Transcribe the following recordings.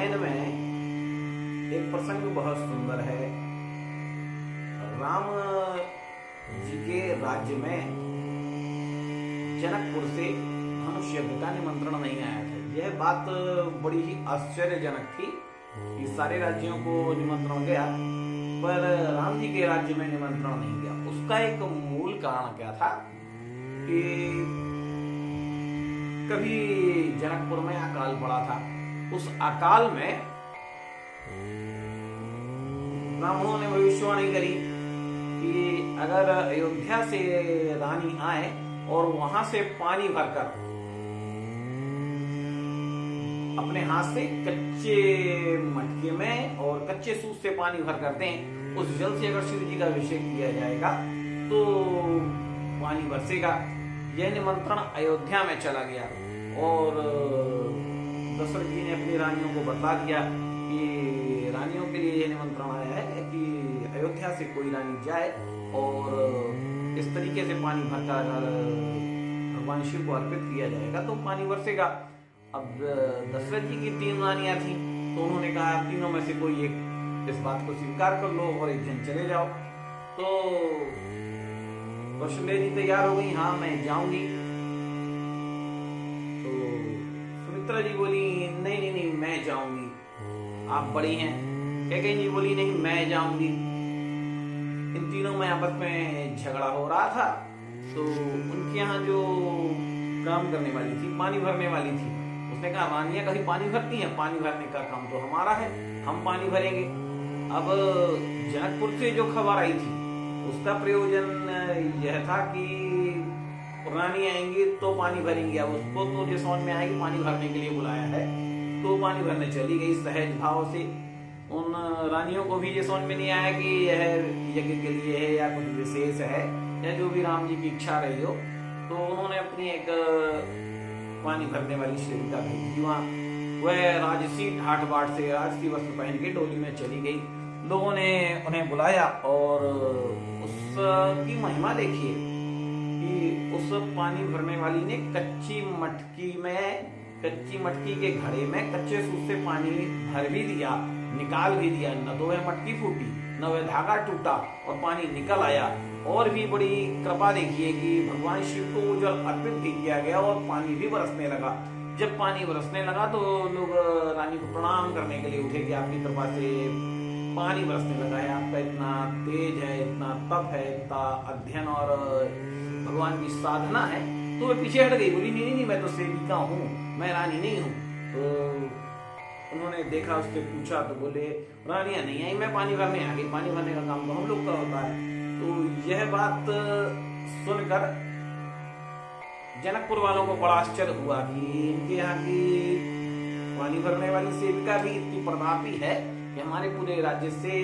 रामायण में एक प्रसंग बहुत सुंदर है। राम जी के राज्य में जनकपुर से धनुष यज्ञ का निमंत्रण नहीं आया था। यह बात बड़ी ही आश्चर्यजनक थी कि सारे राज्यों को निमंत्रण गया पर राम जी के राज्य में निमंत्रण नहीं गया। उसका एक मूल कारण क्या था कि कभी जनकपुर में अकाल पड़ा था। उस अकाल में ब्राह्मणों ने भविष्यवाणी करी कि अगर अयोध्या से रानी आए और वहां से पानी भरकर अपने हाथ से कच्चे मटके में और कच्चे सूत से पानी भरकर दें, उस जल से अगर शिव जी का अभिषेक किया जाएगा तो पानी बरसेगा। यह निमंत्रण अयोध्या में चला गया और दशरथ जी ने अपनी रानियों को बता दिया कि रानियों के लिए यह निमंत्रण आया है कि अयोध्या से कोई रानी जाए और इस तरीके से पानी भरकर भगवान शिव को अर्पित किया जाएगा तो पानी बरसेगा। अब दशरथ जी की 3 रानियां थी तो उन्होंने कहा तीनों में से कोई एक इस बात को स्वीकार कर लो और एक जन चले जाओ। तो कौशल्या जी तैयार हो गई, हाँ मैं जाऊंगी। तो सुमित्रा जी बोली नहीं नहीं नहीं मैं जाऊंगी, आप बड़ी हैं। कैकेयी जी बोली नहीं मैं जाऊंगी। इन तीनों में आपस में झगड़ा हो रहा था। तो उनके यहाँ जो काम करने वाली थी, पानी भरने वाली थी, उसने कहा रानियां कभी पानी भरती हैं, पानी भरने का काम तो हमारा है, हम पानी भरेंगे। अब जनकपुर से जो खबर आई थी उसका प्रयोजन यह था कि रानी आएंगी तो पानी भरेंगी। अब उसको तो जो समझ में आएगी पानी भरने के लिए बुलाया है तो पानी भरने चली गई सहज भाव से। उन रानियों को भी ये समझ में नहीं आया कि यह यज्ञ के लिए है या कुछ विशेष है या जो भी राम जी की इच्छा रही हो। तो उन्होंने अपनी एक पानी भरने वाली सेविका भेजी वहां। वह राजसी ठाट बाट से राजसी वस्त्र पहन के डोली में चली गई। लोगों ने उन्हें बुलाया और उसकी महिमा देखिए कि उस पानी भरने वाली ने कच्ची मटकी के घड़े में कच्चे सूत से पानी भर भी दिया, निकाल भी दिया। न तो वह मटकी फूटी न वह धागा टूटा और पानी निकल आया। और भी बड़ी कृपा देखिए कि भगवान शिव को वो जल अर्पित भी किया गया और पानी भी बरसने लगा। जब पानी बरसने लगा तो लोग रानी को प्रणाम करने के लिए उठे कि आपकी कृपा से पानी बरसने लगा है, आपका इतना तेज है, इतना तप है, इतना अध्ययन और भगवान की साधना है। तो वह पीछे हट गई, बोली नहीं नहीं मैं तो सेविका हूँ, मैं रानी नहीं हूँ। तो उन्होंने देखा, उससे पूछा तो बोले रानियां नहीं आई, मैं पानी भरने आ गई, पानी भरने का काम तो हम लोग का होता है। तो यह बात सुनकर जनकपुर वालों को बड़ा आश्चर्य हुआ कि इनके यहाँ की पानी भरने वाली सेविका भी इतनी प्रतापी है कि हमारे पूरे राज्य से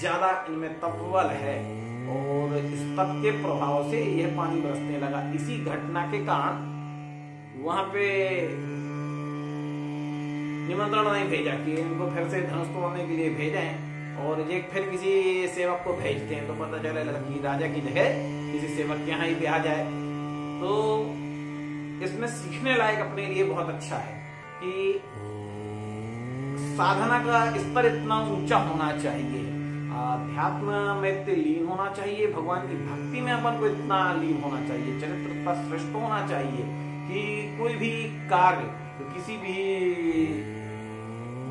ज्यादा इनमें तपबल है और इस तप के प्रभाव से यह पानी बरसने लगा। इसी घटना के कारण वहां पे निमंत्रण नहीं भेजा कि इनको फिर से धनुष तोड़ने के लिए भेजें और एक फिर किसी सेवक को भेजते हैं तो पता चले लड़की राजा की जगह किसी सेवक के यहाँ ही ब्याह जाए। तो इसमें सीखने लायक अपने लिए बहुत अच्छा है कि साधना का स्तर इतना ऊंचा होना चाहिए, अध्यात्म में लीन होना चाहिए, भगवान की भक्ति में अपन को इतना लीन होना चाहिए, चरित्र इतना श्रेष्ठ होना चाहिए कि कोई भी कार्य तो किसी भी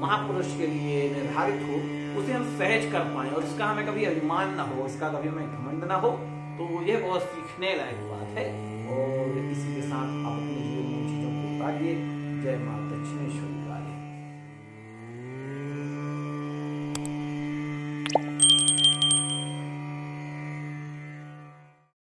महापुरुष के लिए निर्धारित हो उसे हम सहज कर पाए और इसका हमें कभी अभिमान ना हो, इसका कभी हमें घमंड ना हो। तो यह बहुत सीखने लायक बात है और इसी के साथ आप अपने जीवन में चीजों को उतारिए। जय माता।